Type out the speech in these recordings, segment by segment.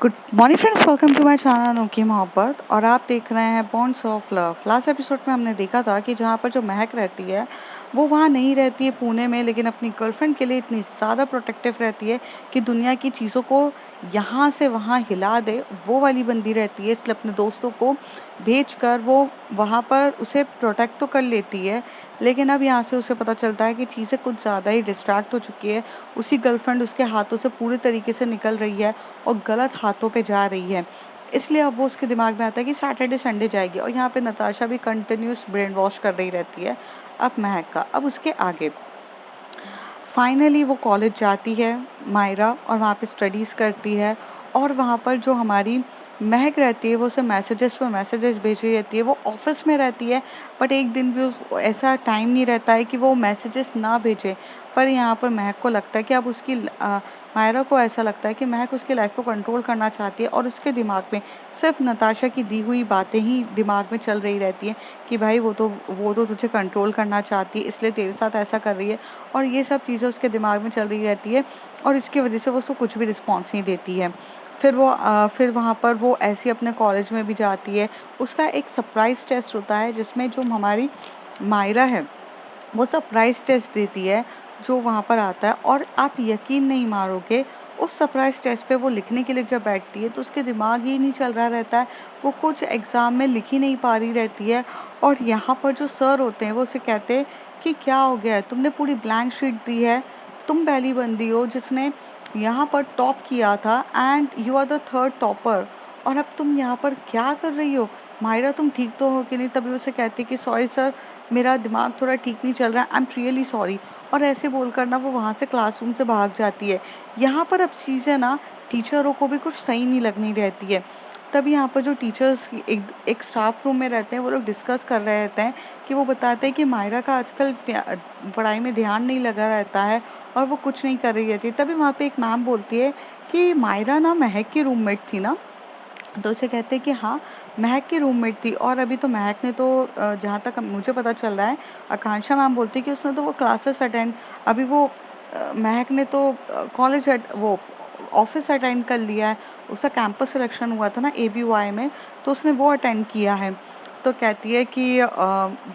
Good morning friends, welcome to my channel Anokhi Mohabbat. और आप देख रहे हैं bonds of love. Last episode में हमने देखा था कि जहाँ पर जो महक रहती है वो वहाँ नहीं रहती है पुणे में, लेकिन अपनी गर्लफ्रेंड के लिए इतनी ज़्यादा प्रोटेक्टिव रहती है कि दुनिया की चीज़ों को यहाँ से वहाँ हिला दे, वो वाली बंदी रहती है। इसलिए अपने दोस्तों को भेज कर वो वहाँ पर उसे प्रोटेक्ट तो कर लेती है, लेकिन अब यहाँ से उसे पता चलता है कि चीज़ें कुछ ज़्यादा ही डिस्ट्रैक्ट हो चुकी है। उसकी गर्लफ्रेंड उसके हाथों से पूरी तरीके से निकल रही है और गलत हाथों पे जा रही है। इसलिए अब वो उसके दिमाग में आता है कि सैटरडे संडे जाएगी। और यहाँ पे नताशा भी कंटिन्यूस ब्रेन वॉश कर रही रहती है अब महक का। अब उसके आगे फाइनली वो कॉलेज जाती है मायरा, और वहाँ पे स्टडीज़ करती है। और वहाँ पर जो हमारी महक रहती है वो उसे मैसेजेस पर मैसेजेस भेज रही रहती है। वो ऑफिस में रहती है, बट एक दिन भी ऐसा टाइम नहीं रहता है कि वो मैसेजेस ना भेजे। पर यहाँ पर महक को लगता है कि अब उसकी मायरा को ऐसा लगता है कि महक उसकी लाइफ को कंट्रोल करना चाहती है, और उसके दिमाग में सिर्फ नताशा की दी हुई बातें ही दिमाग में चल रही रहती हैं कि भाई वो तो तुझे कंट्रोल करना चाहती है, इसलिए तेरे साथ ऐसा कर रही है। और ये सब चीज़ें उसके दिमाग में चल रही रहती है, और इसकी वजह से वो उसको कुछ भी रिस्पॉन्स नहीं देती है। फिर वहाँ पर वो ऐसी अपने कॉलेज में भी जाती है। उसका एक सरप्राइज टेस्ट होता है जिसमें जो हमारी मायरा है वो सरप्राइज टेस्ट देती है, जो वहाँ पर आता है। और आप यकीन नहीं मारोगे, उस सरप्राइज टेस्ट पे वो लिखने के लिए जब बैठती है तो उसके दिमाग ही नहीं चल रहा रहता है। वो कुछ एग्ज़ाम में लिख ही नहीं पा रही रहती है। और यहाँ पर जो सर होते हैं वो उसे कहते हैं कि क्या हो गया है, तुमने पूरी ब्लैंक शीट दी है, तुम पहली बंदी हो जिसने यहाँ पर टॉप किया था, and you are the third topper, और अब तुम यहाँ पर क्या कर रही हो। मायरा तुम ठीक तो हो कि नहीं। तभी उसे कहती कि सॉरी सर, मेरा दिमाग थोड़ा ठीक नहीं चल रहा है, आई एम रियली सॉरी। और ऐसे बोलकर ना वो वहाँ से क्लासरूम से भाग जाती है। यहाँ पर अब चीज़ें ना टीचरों को भी कुछ सही नहीं लगनी रहती है। तब यहाँ पर जो टीचर्स एक स्टाफ रूम में रहते हैं, वो लोग डिस्कस कर रहे रहते हैं कि वो बताते हैं कि मायरा का आजकल पढ़ाई में ध्यान नहीं लगा रहता है और वो कुछ नहीं कर रही रहती। तभी वहाँ पे एक मैम बोलती है कि मायरा ना महक की रूममेट थी ना। तो उसे कहते हैं कि हाँ, महक की रूममेट थी। और अभी तो महक ने तो जहाँ तक मुझे पता चल रहा है, आकांक्षा मैम बोलती है कि उसने तो वो क्लासेस अटेंड, अभी वो महक ने तो कॉलेज वो ऑफिस अटेंड कर लिया है। उसका कैंपस सिलेक्शन हुआ था ना एबीवाई में, तो उसने वो अटेंड किया है। तो कहती है कि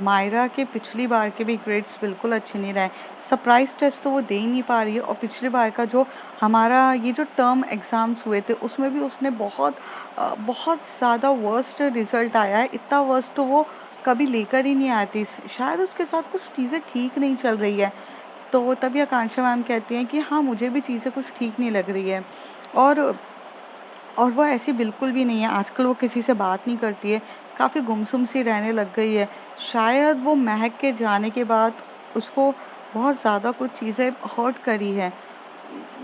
मायरा के पिछली बार के भी ग्रेड्स बिल्कुल अच्छे नहीं रहे। सरप्राइज टेस्ट तो वो दे ही नहीं पा रही है, और पिछली बार का जो हमारा ये जो टर्म एग्ज़ाम्स हुए थे उसमें भी उसने बहुत ज़्यादा वर्स्ट रिजल्ट आया है। इतना वर्स्ट तो वो कभी लेकर ही नहीं आती। शायद उसके साथ कुछ चीज़ें ठीक नहीं चल रही है। तो तभी आकांक्षा मैम कहती हैं कि हाँ, मुझे भी चीज़ें कुछ ठीक नहीं लग रही है। और और वो ऐसी बिल्कुल भी नहीं है। आजकल वो किसी से बात नहीं करती है, काफ़ी गुमसुम सी रहने लग गई है। शायद वो महक के जाने के बाद उसको बहुत ज़्यादा कुछ चीज़ें हर्ट करी है।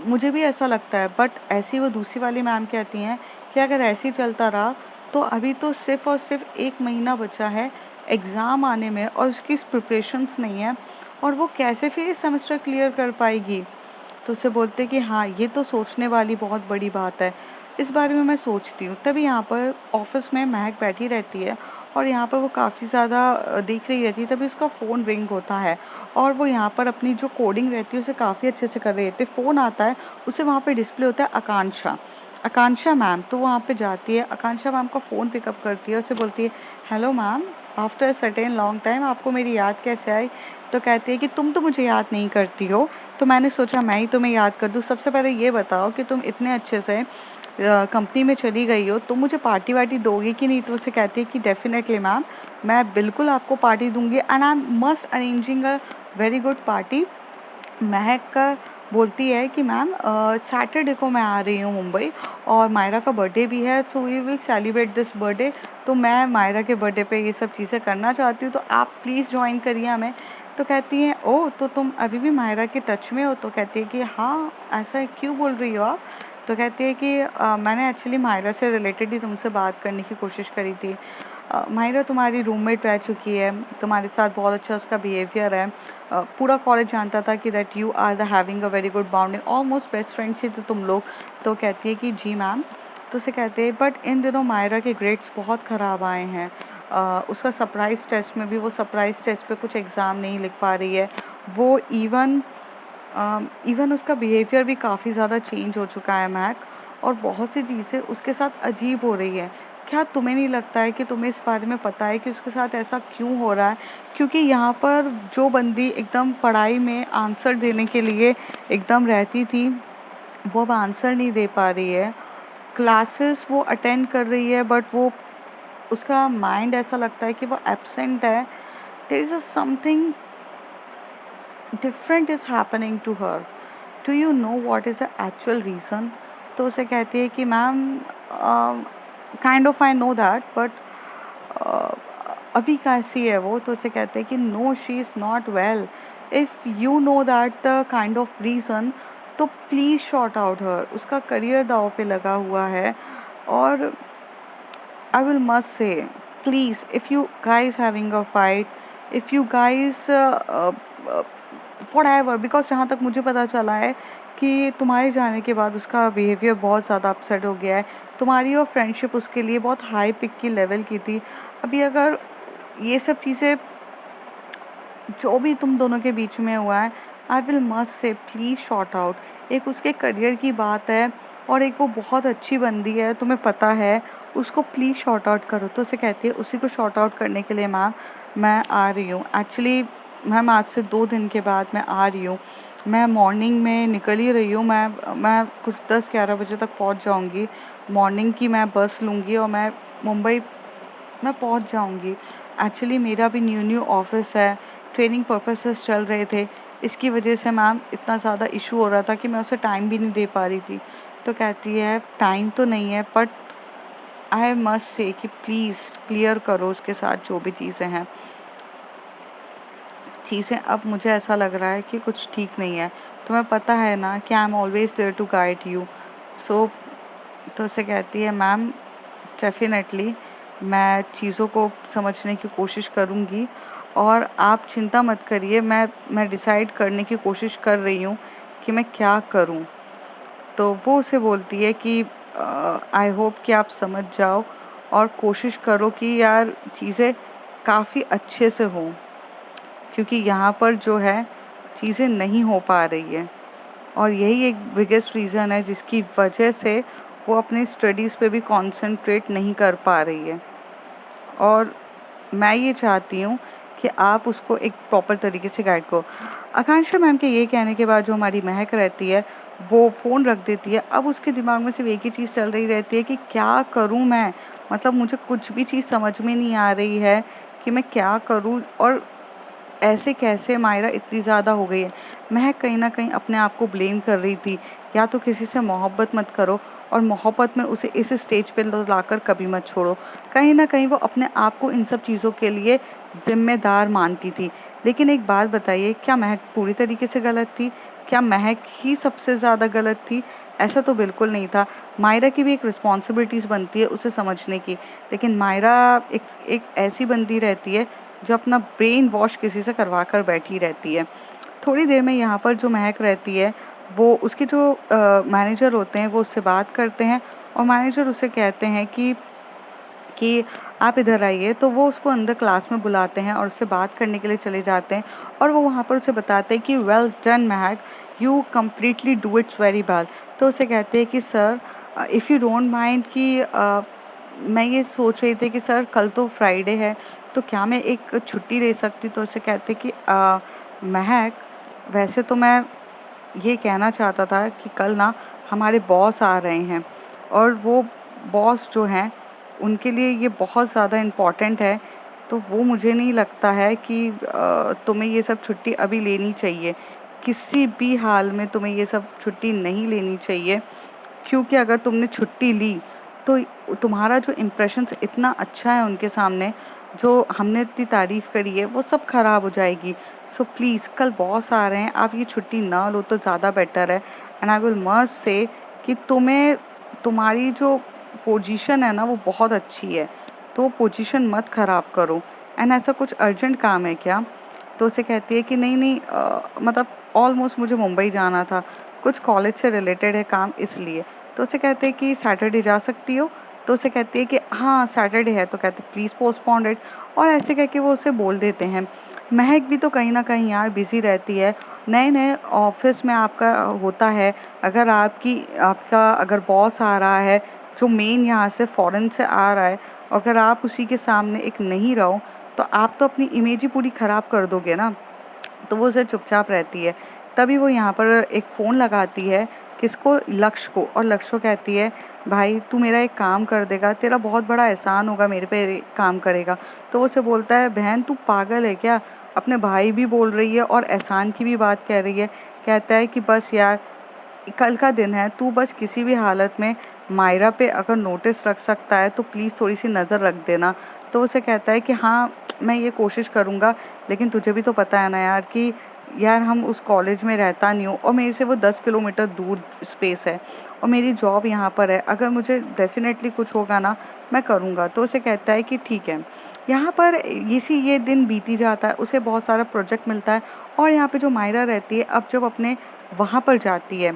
मुझे भी ऐसा लगता है। बट ऐसी वो दूसरी वाली मैम कहती हैं कि अगर ऐसे ही चलता रहा तो अभी तो सिर्फ और सिर्फ 1 महीना बचा है एग्ज़ाम आने में, और उसकी प्रिपरेशंस नहीं है, और वो कैसे फिर इस सेमेस्टर क्लियर कर पाएगी। तो उसे बोलते कि हाँ, ये तो सोचने वाली बहुत बड़ी बात है। इस बारे में मैं सोचती हूँ। तभी यहाँ पर ऑफिस में महक बैठी रहती है, और यहाँ पर वो काफ़ी ज़्यादा देख रही रहती है। तभी उसका फ़ोन रिंग होता है, और वो यहाँ पर अपनी जो कोडिंग रहती है उसे काफ़ी अच्छे से कर रही रहती है। फ़ोन आता है, उसे वहाँ पे डिस्प्ले होता है आकांक्षा, आकांक्षा मैम। तो वो वहाँ पे जाती है, आकांक्षा मैम का फ़ोन पिकअप करती है, उसे बोलती है hello ma'am, after certain long time आपको मेरी याद कैसे आई। तो कहती है कि तुम तो मुझे याद नहीं करती हो, तो मैंने सोचा मैं ही तुम्हें याद कर दूँ। सबसे पहले ये बताओ कि तुम इतने अच्छे से कंपनी में चली गई हो, तो मुझे पार्टी वार्टी दोगे कि नहीं। तो उसे कहती है कि डेफिनेटली मैम, मैं बिल्कुल आपको पार्टी दूंगी, and I M must arranging a very good party. महक का बोलती है कि मैम सैटरडे को मैं आ रही हूँ मुंबई, और मायरा का बर्थडे भी है, so we will celebrate this birthday. तो मैं मायरा के बर्थडे पे ये सब चीज़ें करना चाहती हूँ, तो आप प्लीज़ ज्वाइन करिए हमें। तो कहती हैं ओह, तो तुम अभी भी मायरा के टच में हो। तो कहती है कि हाँ, ऐसा क्यों बोल रही हो आप। तो कहती है कि मैंने एक्चुअली मायरा से रिलेटेड ही तुमसे बात करने की कोशिश करी थी। मायरा तुम्हारी रूममेट रह चुकी है, तुम्हारे साथ बहुत अच्छा उसका बिहेवियर है। पूरा कॉलेज जानता था कि that you are the having a very good bonding, almost best friends ही तो तुम लोग। तो कहती है कि जी मैम। तो उसे कहते हैं बट इन दिनों मायरा के ग्रेड्स बहुत ख़राब आए हैं। उसका सरप्राइज टेस्ट में भी वो सरप्राइज टेस्ट पे कुछ एग्ज़ाम नहीं लिख पा रही है। वो इवन उसका बिहेवियर भी काफ़ी ज़्यादा चेंज हो चुका है महक। और बहुत सी चीज़ें उसके साथ अजीब हो रही है। क्या तुम्हें नहीं लगता है कि तुम्हें इस बारे में पता है कि उसके साथ ऐसा क्यों हो रहा है? क्योंकि यहाँ पर जो बंदी एकदम पढ़ाई में आंसर देने के लिए एकदम रहती थी, वो अब आंसर नहीं दे पा रही है। क्लासेस वो अटेंड कर रही है, बट वो उसका माइंड ऐसा लगता है कि वो एब्सेंट है। There is something different is happening to her. Do you know what is the actual reason? तो उसे कहती है कि ma'am, kind of I know that, but अभी कैसी है वो? तो उसे कहते हैं कि no, she is not well. If you know that the kind of reason, तो प्लीज़ शॉर्ट आउट हर। उसका करियर दाव पे लगा हुआ है। और I will must say, please, if you guys having a fight, if you guys uh, whatever, because जहाँ तक मुझे पता चला है कि तुम्हारे जाने के बाद उसका बिहेवियर बहुत ज़्यादा अपसेट हो गया है। तुम्हारी और फ्रेंडशिप उसके लिए बहुत हाई पिक की लेवल की थी। अभी अगर ये सब चीज़ें जो भी तुम दोनों के बीच में हुआ है, I will must say please short out. एक उसके करियर की बात है, और एक वो बहुत अच्छी बंदी है, तुम्हें पता है। उसको प्लीज़ शॉर्ट आउट करो। तो उसे कहती है, उसी को शॉर्ट आउट करने के लिए मैम मैं आ रही हूँ। एक्चुअली मैम आज से 2 दिन के बाद मैं आ रही हूँ। मैं मॉर्निंग में निकल ही रही हूँ। मैं कुछ 10-11 बजे तक पहुँच जाऊँगी। मॉर्निंग की मैं बस लूँगी और मैं मुंबई मैं पहुंच जाऊंगी। एक्चुअली मेरा भी न्यू ऑफिस है, ट्रेनिंग पर्पसेस चल रहे थे। इसकी वजह से मैम इतना ज़्यादा इशू हो रहा था कि मैं उसे टाइम भी नहीं दे पा रही थी। तो कहती है टाइम तो नहीं है, बट आई मस्ट से कि प्लीज़ क्लियर करो उसके साथ जो भी चीज़ें। अब मुझे ऐसा लग रहा है कि कुछ ठीक नहीं है। तुम्हें पता है ना कि I am always there to guide you. So तो उसे कहती है मैम, डेफिनेटली मैं चीज़ों को समझने की कोशिश करूँगी, और आप चिंता मत करिए। मैं डिसाइड करने की कोशिश कर रही हूँ कि मैं क्या करूँ। तो वो उसे बोलती है कि आई होप कि आप समझ जाओ और कोशिश करो कि यार चीज़ें काफ़ी अच्छे से हों, क्योंकि यहाँ पर जो है चीज़ें नहीं हो पा रही है। और यही एक बिगेस्ट रीज़न है जिसकी वजह से वो अपनी स्टडीज़ पे भी कंसंट्रेट नहीं कर पा रही है। और मैं ये चाहती हूँ कि आप उसको एक प्रॉपर तरीके से गाइड करो। आकांक्षा मैम के ये कहने के बाद जो हमारी महक रहती है, वो फ़ोन रख देती है। अब उसके दिमाग में सिर्फ एक ही चीज़ चल रही रहती है कि क्या करूँ मैं? मतलब मुझे कुछ भी चीज़ समझ में नहीं आ रही है कि मैं क्या करूँ, और ऐसे कैसे मायरा इतनी ज़्यादा हो गई है। महक कहीं न कहीं अपने आप को ब्लेम कर रही थी, या तो किसी से मोहब्बत मत करो, और मोहब्बत में उसे इस स्टेज पे लाकर कभी मत छोड़ो। कहीं न कहीं वो अपने आप को इन सब चीज़ों के लिए ज़िम्मेदार मानती थी। लेकिन एक बात बताइए, क्या महक पूरी तरीके से गलत थी? क्या महक ही सबसे ज़्यादा गलत थी? ऐसा तो बिल्कुल नहीं था। मायरा की भी एक रिस्पॉन्सिबिलिटीज़ बनती है उसे समझने की। लेकिन मायरा एक एक ऐसी बंदी रहती है जो अपना ब्रेन वॉश किसी से करवा कर बैठी रहती है। थोड़ी देर में यहाँ पर जो महक रहती है, वो उसके जो मैनेजर होते हैं वो उससे बात करते हैं, और मैनेजर उसे कहते हैं कि आप इधर आइए। तो वो उसको अंदर क्लास में बुलाते हैं और उससे बात करने के लिए चले जाते हैं, और वो वहाँ पर उसे बताते हैं कि well done Mahak, you completely do it's very well. तो उसे कहते हैं कि sir, if you don't mind कि मैं ये सोच रही थी कि सर कल तो फ्राइडे है, तो क्या मैं एक छुट्टी ले सकती? तो उसे कहते कि महक, वैसे तो मैं ये कहना चाहता था कि कल ना हमारे बॉस आ रहे हैं, और वो बॉस जो हैं उनके लिए ये बहुत ज़्यादा इम्पोर्टेंट है। तो वो मुझे नहीं लगता है कि तुम्हें ये सब छुट्टी अभी लेनी चाहिए। किसी भी हाल में तुम्हें ये सब छुट्टी नहीं लेनी चाहिए, क्योंकि अगर तुमने छुट्टी ली तो तुम्हारा जो इम्प्रेशंस इतना अच्छा है उनके सामने, जो हमने इतनी तारीफ़ करी है, वो सब खराब हो जाएगी। सो प्लीज़, कल बॉस आ रहे हैं, आप ये छुट्टी ना लो तो ज़्यादा बेटर है। And I will must say कि तुम्हें, तुम्हारी जो पोजीशन है ना वो बहुत अच्छी है, तो पोजीशन मत खराब करो। एंड ऐसा कुछ अर्जेंट काम है क्या? तो उसे कहती है कि नहीं नहीं, मतलब ऑलमोस्ट मुझे मुंबई जाना था, कुछ कॉलेज से रिलेटेड है काम, इसलिए। तो उसे कहते हैं कि सैटरडे जा सकती हो? तो उसे कहती है कि हाँ सैटरडे है। तो कहते प्लीज़ पोस्टपोन इट, और ऐसे कह के वो उसे बोल देते हैं। महक भी तो कहीं न कहीं यार बिज़ी रहती है। नए-नए ऑफ़िस में आपका होता है, अगर आपका अगर बॉस आ रहा है, जो मेन यहाँ से फ़ॉरेन से आ रहा है, अगर आप उसी के सामने एक नहीं रहो, तो आप तो अपनी इमेज ही पूरी ख़राब कर दोगे ना। तो वो उसे चुपचाप रहती है। तभी वो यहाँ पर एक फ़ोन लगाती है, किसको? लक्ष्य को। और लक्ष्य को कहती है, भाई तू मेरा एक काम कर देगा, तेरा बहुत बड़ा एहसान होगा मेरे पे काम करेगा। तो वो उसे बोलता है, बहन तू पागल है क्या? अपने भाई भी बोल रही है और एहसान की भी बात कह रही है। कहता है कि बस यार, कल का दिन है, तू बस किसी भी हालत में मायरा पे अगर नोटिस रख सकता है तो प्लीज़ थोड़ी सी नज़र रख देना। तो उसे कहता है कि हाँ, मैं ये कोशिश करूँगा, लेकिन तुझे भी तो पता है ना यार कि यार हम उस कॉलेज में रहता नहीं हूँ और मेरे से वो 10 किलोमीटर दूर स्पेस है और मेरी जॉब यहाँ पर है। अगर मुझे डेफिनेटली कुछ होगा ना, मैं करूँगा। तो उसे कहता है कि ठीक है। यहाँ पर ये दिन बीती जाता है, उसे बहुत सारा प्रोजेक्ट मिलता है और यहाँ पे जो मायरा रहती है, अब जब अपने वहाँ पर जाती है,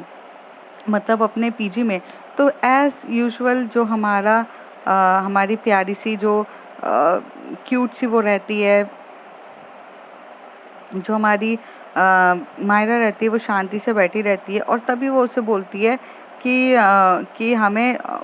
मतलब अपने पीजी में, तो एज़ यूजुअल जो हमारी प्यारी सी जो क्यूट सी वो रहती है, जो हमारी मायरा रहती है, वो शांति से बैठी रहती है और तभी वो उसे बोलती है कि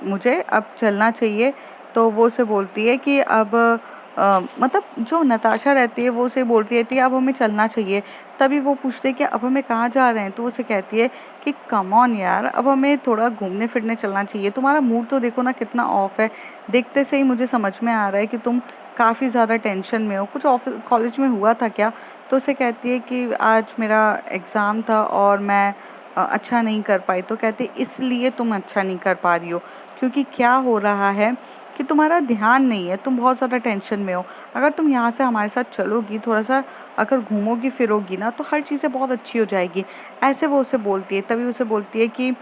मुझे अब चलना चाहिए। तो वो उसे बोलती है कि अब मतलब जो नताशा रहती है वो उसे बोलती रहती है अब हमें चलना चाहिए। तभी वो पूछते हैं कि अब हमें कहाँ जा रहे हैं? तो वो उसे कहती है कि कम ऑन यार, अब हमें थोड़ा घूमने फिरने चलना चाहिए। तुम्हारा मूड तो देखो ना कितना ऑफ है। देखते से ही मुझे समझ में आ रहा है कि तुम काफ़ी ज़्यादा टेंशन में हो। कुछ ऑफिस कॉलेज में हुआ था क्या? तो उसे कहती है कि आज मेरा एग्ज़ाम था और मैं अच्छा नहीं कर पाई। तो कहती है इसलिए तुम अच्छा नहीं कर पा रही हो, क्योंकि क्या हो रहा है कि तुम्हारा ध्यान नहीं है, तुम बहुत ज़्यादा टेंशन में हो। अगर तुम यहाँ से हमारे साथ चलोगी, थोड़ा-सा अगर घूमोगी फिरोगी ना, तो हर चीज़ें बहुत अच्छी हो जाएगी। ऐसे वो उसे बोलती है, तभी उसे बोलती है कि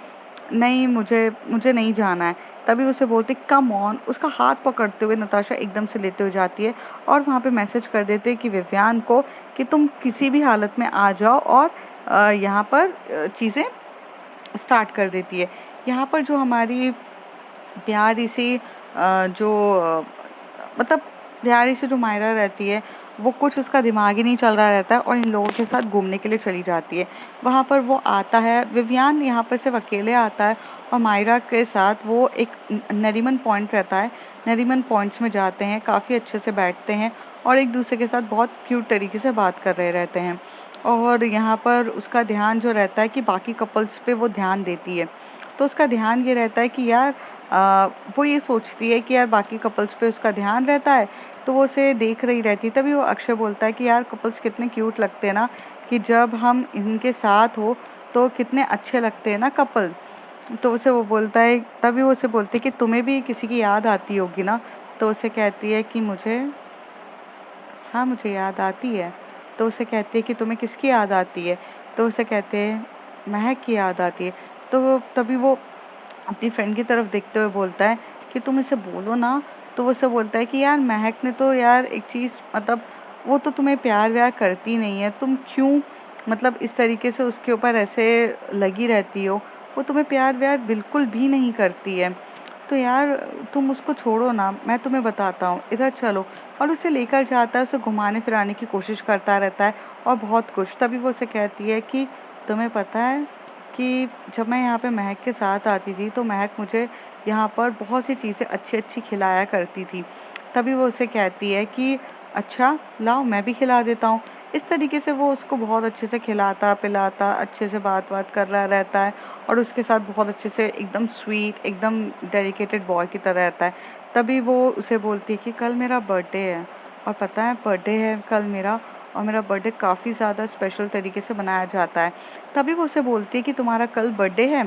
नहीं, मुझे मुझे नहीं जाना है। तभी उसे बोलती कम ऑन, उसका हाथ पकड़ते हुए नताशा एकदम से लेते हुए जाती है और वहाँ पे मैसेज कर देते हैं कि विवियान को कि तुम किसी भी हालत में आ जाओ और यहाँ पर चीज़ें स्टार्ट कर देती है। यहाँ पर जो हमारी प्यारी सी जो मतलब प्यारी सी जो मायरा रहती है, वो कुछ उसका दिमाग ही नहीं चल रहा रहता है और इन लोगों के साथ घूमने के लिए चली जाती है। वहाँ पर वो आता है, विवियान यहाँ पर सिर्फ अकेले आता है और मायरा के साथ वो एक नरीमन पॉइंट रहता है। नरीमन पॉइंट्स में जाते हैं, काफ़ी अच्छे से बैठते हैं और एक दूसरे के साथ बहुत क्यूट तरीके से बात कर रहे रहते हैं। और यहाँ पर उसका ध्यान जो रहता है कि बाकी कपल्स पे वो ध्यान देती है। तो उसका ध्यान ये रहता है कि यार वो ये सोचती है कि यार बाकी कपल्स पे उसका ध्यान रहता है, तो वो उसे देख रही रहती है। तभी वो अक्षय बोलता है कि यार कपल्स कितने क्यूट लगते हैं ना, कि जब हम इनके साथ हो तो कितने अच्छे लगते हैं ना कपल। तो उसे वो बोलता है, तभी वो उसे बोलती है कि तुम्हें भी किसी की याद आती होगी ना। तो उसे कहती है कि मुझे, हाँ मुझे याद आती है। तो उसे कहती है कि तुम्हें किसकी याद आती है? तो उसे कहते हैं महक की याद आती है। तभी वो अपनी फ्रेंड की तरफ देखते हुए बोलता है कि तुम इसे बोलो ना। तो वो उसे बोलता है कि यार महक ने तो यार एक चीज़, मतलब वो तो तुम्हें प्यार व्यार करती नहीं है, तुम क्यों मतलब इस तरीके से उसके ऊपर ऐसे लगी रहती हो? वो तुम्हें प्यार व्यार बिल्कुल भी नहीं करती है। तो यार तुम उसको छोड़ो ना, मैं तुम्हें बताता हूँ, इधर चलो। और उसे लेकर जाता है, उसे घुमाने फिराने की कोशिश करता रहता है और बहुत कुछ। तभी वो उसे कहती है कि तुम्हें पता है कि जब मैं यहाँ पे महक के साथ आती थी तो महक मुझे यहाँ पर बहुत सी चीज़ें अच्छी-अच्छी खिलाया करती थी। तभी वो उसे कहती है कि अच्छा लाओ मैं भी खिला देता हूँ। इस तरीके से वो उसको बहुत अच्छे से खिलाता-पिलाता, अच्छे से बात-वात कर रहा रहता है और उसके साथ बहुत अच्छे से एकदम स्वीट, एकदम डेडिकेटेड बॉय की तरह रहता है। तभी वो उसे बोलती है कि कल मेरा बर्थडे है और पता है बर्थडे है कल मेरा, और मेरा बर्थडे काफ़ी ज़्यादा स्पेशल तरीके से मनाया जाता है। तभी वो उसे बोलती है कि तुम्हारा कल बर्थडे है,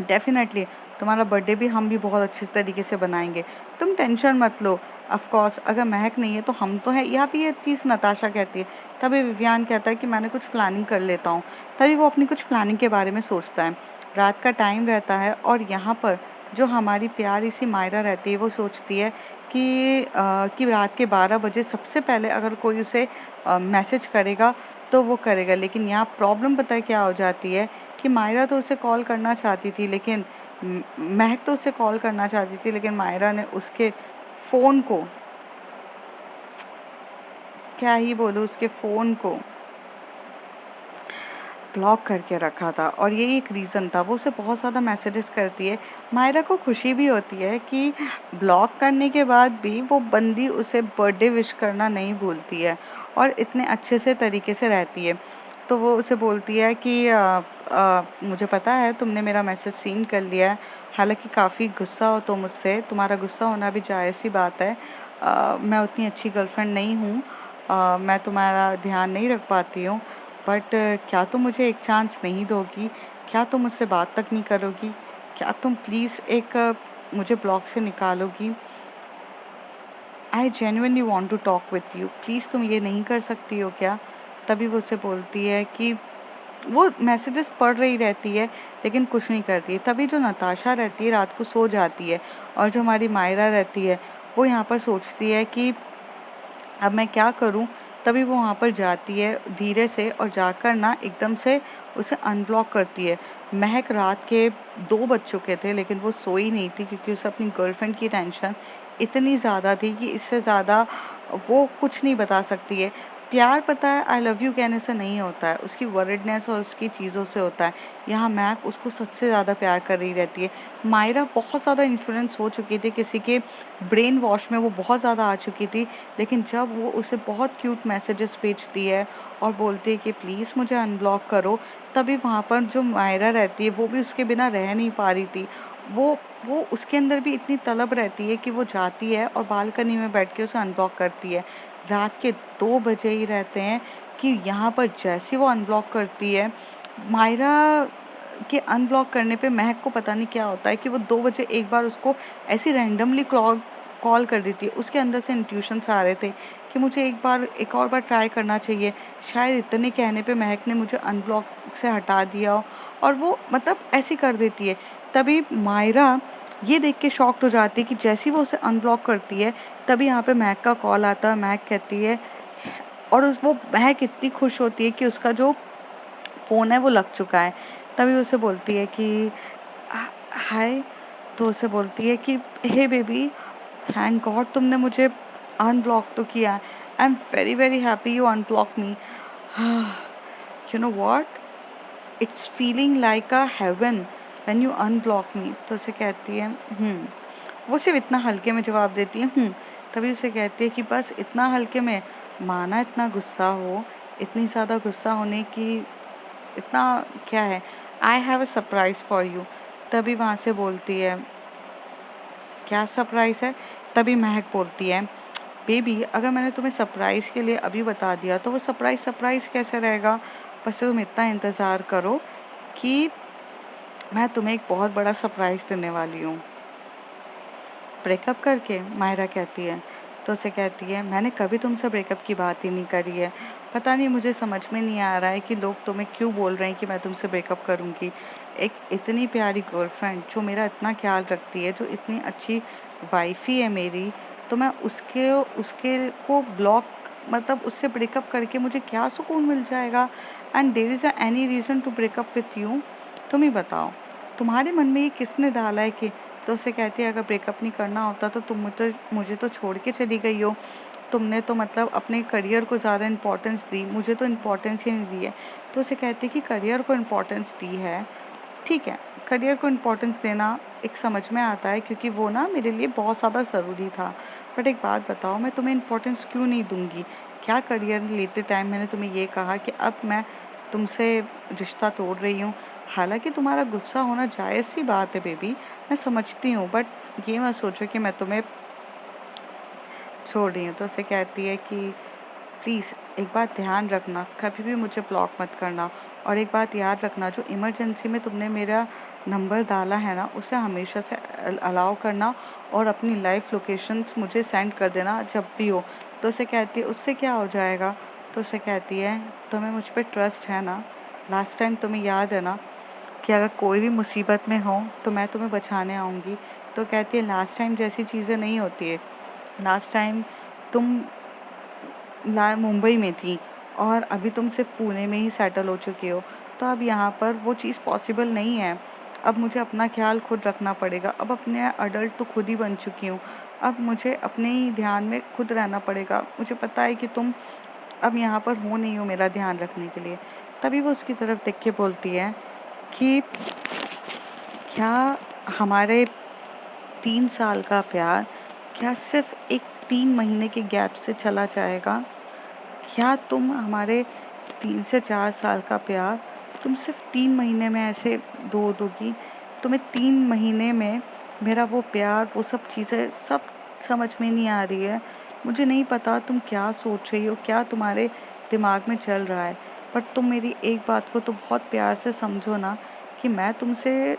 डेफ़िनेटली तुम्हारा बर्थडे भी हम भी बहुत अच्छे तरीके से बनाएँगे। तुम टेंशन मत लो। ऑफ़ कोर्स अगर महक नहीं है तो हम तो हैं। यहाँ पे ये चीज़ नताशा कहती है। तभी विवियान कहता है कि मैंने कुछ प्लानिंग कर लेता हूँ। तभी वो अपनी कुछ प्लानिंग के बारे में सोचता है। रात का टाइम रहता है और यहाँ पर जो हमारी प्यारी सी मायरा रहती है वो सोचती है कि रात के 12 बजे सबसे पहले अगर कोई उसे मैसेज करेगा तो वो करेगा। लेकिन यहाँ प्रॉब्लम पता है क्या हो जाती है कि मायरा तो उसे कॉल करना चाहती थी, लेकिन महक तो उसे कॉल करना चाहती थी, लेकिन मायरा ने उसके फ़ोन को क्या ही बोलूँ, उसके फ़ोन को ब्लॉक करके रखा था और यही एक रीज़न था। वो उसे बहुत ज़्यादा मैसेजेस करती है। मायरा को खुशी भी होती है कि ब्लॉक करने के बाद भी वो बंदी उसे बर्थडे विश करना नहीं भूलती है और इतने अच्छे से तरीके से रहती है। तो वो उसे बोलती है कि मुझे पता है तुमने मेरा मैसेज सीन कर लिया है, हालांकि काफ़ी गुस्सा हो तुम मुझसे, तुम्हारा गुस्सा होना भी जायज़ सी बात है। मैं उतनी अच्छी गर्लफ्रेंड नहीं हूँ, मैं तुम्हारा ध्यान नहीं रख पाती हूँ, बट क्या तुम मुझे एक चांस नहीं दोगी? क्या तुम मुझसे बात तक नहीं करोगी? क्या तुम प्लीज़ एक मुझे ब्लॉक से निकालोगी? I genuinely want to talk with you, please तुम ये नहीं कर सकती हो क्या? तभी वो उसे बोलती है कि वो मैसेजेस पढ़ रही रहती है लेकिन कुछ नहीं करती है। तभी जो नताशा रहती है रात को सो जाती है और जो हमारी मायरा रहती है वो यहाँ पर सोचती है कि अब मैं क्या करूं? तभी वो वहाँ पर जाती है धीरे से और जाकर ना एकदम से उसे अनब्लॉक करती है। महक रात के 2 बज चुके थे लेकिन वो सोई नहीं थी क्योंकि उसे अपनी गर्लफ्रेंड की टेंशन इतनी ज़्यादा थी कि इससे ज़्यादा वो कुछ नहीं बता सकती है। प्यार पता है आई लव यू कहने से नहीं होता है, उसकी वर्डनेस और उसकी चीज़ों से होता है। यहाँ महक उसको सबसे ज़्यादा प्यार कर रही रहती है। मायरा बहुत ज़्यादा इन्फ्लुएंस हो चुकी थी, किसी के ब्रेन वॉश में वो बहुत ज़्यादा आ चुकी थी। लेकिन जब वो उसे बहुत क्यूट मैसेजेस भेजती है और बोलती है कि प्लीज़ मुझे अनब्लॉक करो, तभी वहाँ पर जो मायरा रहती है वो भी उसके बिना रह नहीं पा रही थी। वो उसके अंदर भी इतनी तलब रहती है कि वो जाती है और बालकनी में बैठ के उसे अनब्लॉक करती है। रात के 2 बजे ही रहते हैं कि यहाँ पर जैसे वो अनब्लॉक करती है, मायरा के अनब्लॉक करने पे महक को पता नहीं क्या होता है कि वो 2 बजे एक बार उसको ऐसी रैंडमली कॉल कर देती है। उसके अंदर से इंट्यूशंस आ रहे थे कि मुझे एक और बार ट्राई करना चाहिए। शायद इतने कहने पे महक ने मुझे अनब्लॉक से हटा दिया हो और वो मतलब ऐसी कर देती है। तभी मायरा ये देख के शॉक्ड हो जाती है कि जैसे ही वो उसे अनब्लॉक करती है तभी यहाँ पे महक का कॉल आता है। महक कहती है और वो महक इतनी खुश होती है कि उसका जो फ़ोन है वो लग चुका है। तभी उसे बोलती है कि हाय, तो उसे बोलती है कि हे बेबी, थैंक गॉड तुमने मुझे अनब्लॉक तो किया। I am very very happy you unblock me. You know what, it's feeling like a heaven when you unblock me. तो उसे कहती है वो सिर्फ इतना हल्के में जवाब देती है। तभी उसे कहती है कि बस इतना हल्के में, माना इतना गुस्सा हो, इतनी ज़्यादा गुस्सा होने की इतना क्या है, I have a surprise for you. तभी वहाँ से बोलती है क्या सरप्राइज है? तभी महक बोलती है बेबी, अगर मैंने तुम्हें सरप्राइज के लिए अभी बता दिया तो वो सरप्राइज सरप्राइज कैसे रहेगा? बस तुम इतना इंतज़ार करो कि मैं तुम्हें एक बहुत बड़ा सरप्राइज देने वाली हूँ। ब्रेकअप करके? मायरा कहती है। तो उसे कहती है मैंने कभी तुमसे ब्रेकअप की बात ही नहीं करी है। पता नहीं, मुझे समझ में नहीं आ रहा है कि लोग तुम्हें क्यों बोल रहे हैं कि मैं तुमसे ब्रेकअप करूँगी। एक इतनी प्यारी गर्लफ्रेंड जो मेरा इतना ख्याल रखती है, जो इतनी अच्छी वाइफी है मेरी, तो मैं उसके उसके को ब्लॉक मतलब उससे ब्रेकअप करके मुझे क्या सुकून मिल जाएगा? And there is any reason to breakup with you? तुम ही बताओ, तुम्हारे मन में ये किसने डाला है कि? तो उसे कहती है अगर ब्रेकअप नहीं करना होता तो तुम मुझे तो छोड़ के चली गई हो। तुमने तो मतलब अपने करियर को ज़्यादा इम्पोर्टेंस दी, मुझे तो इम्पोर्टेंस ही नहीं दी है। तो उसे कहती है कि करियर को इम्पोर्टेंस दी है, ठीक है, करियर को इम्पोर्टेंस देना एक समझ में आता है क्योंकि वो ना मेरे लिए बहुत ज़्यादा ज़रूरी था। बट एक बात बताओ, मैं तुम्हें इम्पोर्टेंस क्यों नहीं दूंगी? क्या करियर लेते टाइम मैंने तुम्हें ये कहा कि अब मैं तुमसे रिश्ता तोड़ रही हूँ? हालांकि तुम्हारा गुस्सा होना जायज़ सी बात है बेबी, मैं समझती हूँ, बट ये मत सोचो कि मैं तुम्हें छोड़ रही हूँ। तो उसे कहती है कि प्लीज़ एक बात ध्यान रखना, कभी भी मुझे ब्लॉक मत करना, और एक बात याद रखना, जो इमरजेंसी में तुमने मेरा नंबर डाला है ना, उसे हमेशा से अलाउ करना और अपनी लाइव लोकेशंस मुझे सेंड कर देना जब भी हो। तो उसे कहती है उससे क्या हो जाएगा? तो उसे कहती है तुम्हें मुझ पर ट्रस्ट है ना? लास्ट टाइम तुम्हें याद है ना कि अगर कोई भी मुसीबत में हो तो मैं तुम्हें बचाने आऊँगी? तो कहती है लास्ट टाइम जैसी चीज़ें नहीं होती है। लास्ट टाइम तुम मुंबई में थी और अभी तुम सिर्फ पुणे में ही सेटल हो चुके हो, तो अब यहाँ पर वो चीज़ पॉसिबल नहीं है। अब मुझे अपना ख्याल खुद रखना पड़ेगा। अब अपने अडल्ट तो खुद ही बन चुकी हूँ, अब मुझे अपने ही ध्यान में खुद रहना पड़ेगा। मुझे पता है कि तुम अब यहाँ पर हो नहीं हो मेरा ध्यान रखने के लिए। तभी वो उसकी तरफ देख के बोलती है कि क्या हमारे 3 साल का प्यार क्या सिर्फ एक 3 महीने के गैप से चला जाएगा? क्या तुम हमारे 3 से 4 साल का प्यार तुम सिर्फ 3 महीने में ऐसे दोगी? तुम्हें 3 महीने में मेरा वो प्यार, वो सब चीज़ें सब समझ में नहीं आ रही है। मुझे नहीं पता तुम क्या सोच रही हो, क्या तुम्हारे दिमाग में चल रहा है, पर तुम मेरी एक बात को तो बहुत प्यार से समझो ना कि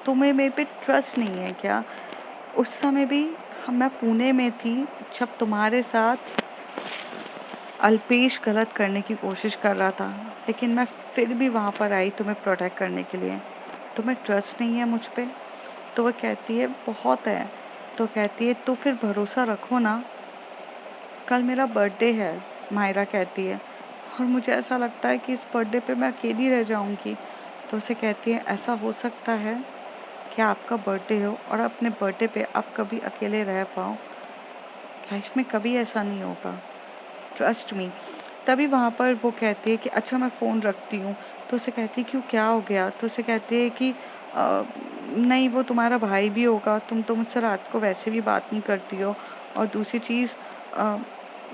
तुम्हें मेरे पे ट्रस्ट नहीं है क्या? उस समय भी मैं पुणे में थी जब तुम्हारे साथ अल्पेश गलत करने की कोशिश कर रहा था, लेकिन मैं फिर भी वहाँ पर आई तुम्हें प्रोटेक्ट करने के लिए। तुम्हें ट्रस्ट नहीं है मुझ पे? तो वो कहती है बहुत है। तो कहती है तो फिर भरोसा रखो ना। कल मेरा बर्थडे है, मायरा कहती है, और मुझे ऐसा लगता है कि इस बर्थडे पे मैं अकेली रह जाऊंगी। तो उसे कहती है ऐसा हो सकता है कि आपका बर्थडे हो और अपने बर्थडे पे आप कभी अकेले रह पाओ? लाइफ में कभी ऐसा नहीं होगा, ट्रस्ट मी। तभी वहाँ पर वो कहती है कि अच्छा मैं फ़ोन रखती हूँ। तो उसे कहती है क्यों, क्या हो गया? तो उसे कहती है कि नहीं वो तुम्हारा भाई भी होगा, तुम तो मुझसे रात को वैसे भी बात नहीं करती हो, और दूसरी चीज़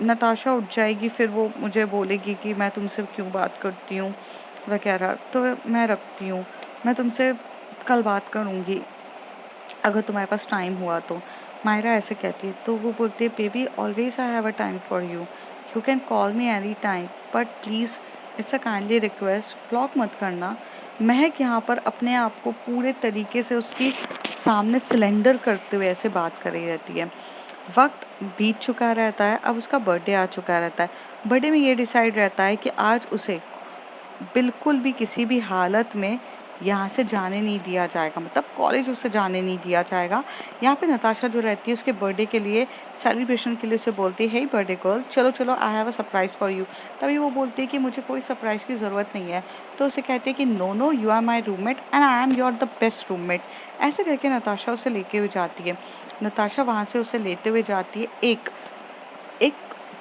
नताशा उठ जाएगी, फिर वो मुझे बोलेगी कि मैं तुमसे क्यों बात करती हूँ वगैरह। तो मैं रखती हूँ, मैं तुमसे कल बात करूँगी अगर तुम्हारे पास टाइम हुआ तो। मायरा ऐसे कहती है। तो वो बोलती है baby always I have a time for you, you can call me any time, but please it's a kindly request, block मत करना। महक यहाँ पर अपने आप को पूरे तरीके से उसकी सामने सिलेंडर करते हुए ऐसे बात कर रही रहती है। वक्त बीत चुका रहता है, अब उसका बर्थडे आ चुका रहता है। बर्थडे में ये डिसाइड रहता है कि आज उसे बिल्कुल भी किसी भी हालत में यहाँ से जाने नहीं दिया जाएगा, मतलब कॉलेज उसे जाने नहीं दिया जाएगा। यहाँ पे नताशा जो रहती है उसके बर्थडे के लिए, सेलिब्रेशन के लिए उसे बोलती है हे बर्थडे गर्ल, चलो चलो I have a surprise for you. तभी वो बोलती है कि मुझे कोई सरप्राइज की ज़रूरत नहीं है। तो उसे कहती है कि no no, you are my roommate and I am your the best roommate. ऐसे करके नताशा उसे लेके हुए जाती है। नताशा वहाँ से उसे लेते हुए जाती है एक एक